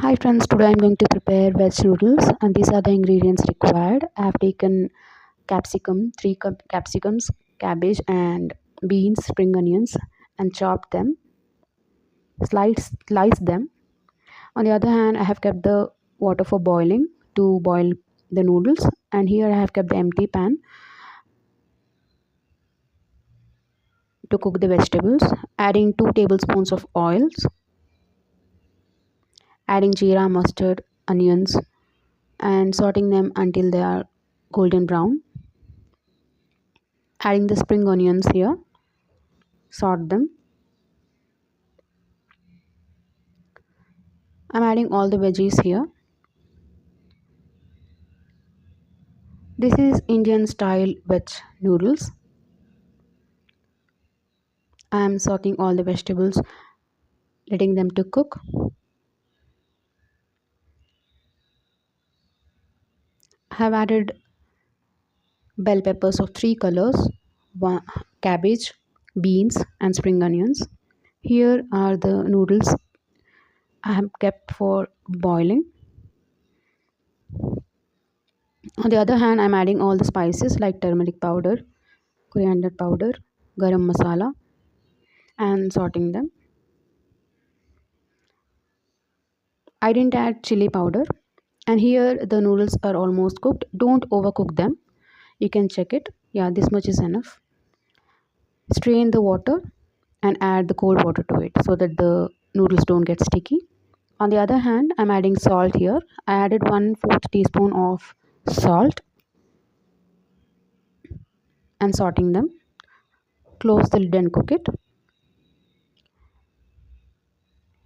Hi friends, today I'm going to prepare veg noodles and these are the ingredients required. I have taken capsicum, 3 capsicums, cabbage and beans, spring onions and chopped them, slice them. On the other hand, I have kept the water for boiling to boil the noodles, and here I have kept the empty pan to cook the vegetables, adding 2 tablespoons of oils, adding jeera, mustard, onions and sauteing them until they are golden brown. Adding the spring onions here, sort them. I'm adding all the veggies here. This is Indian style veg noodles. I'm soaking all the vegetables, letting them to cook. I have added bell peppers of 3 colors, cabbage, beans and spring onions. Here are the noodles I have kept for boiling. On the other hand, I'm adding all the spices like turmeric powder, coriander powder, garam masala and sorting them. I didn't add chili powder. And here the noodles are almost cooked. Don't overcook them. You can check it. Yeah, this much is enough. Strain the water and add the cold water to it so that the noodles don't get sticky. On the other hand, I'm adding salt here. I added 1/4 teaspoon of salt and sorting them. Close the lid and cook it.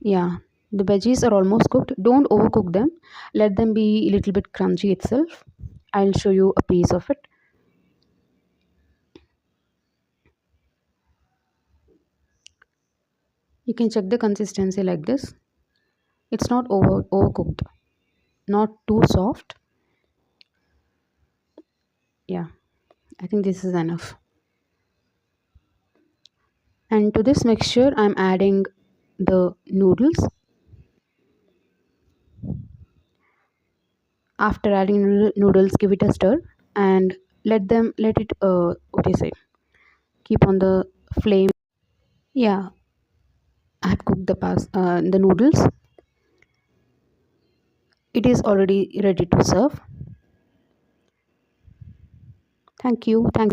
Yeah, the veggies are almost cooked. Don't overcook them. Let them be a little bit crunchy itself. I'll show you a piece of it. You can check the consistency like this. It's not overcooked, not too soft. Yeah, I think this is enough. And to this mixture I'm adding the noodles. After adding noodles, give it a stir and let it what do you say, keep on the flame. Yeah, I have cooked the noodles. It is already ready to serve. Thank you.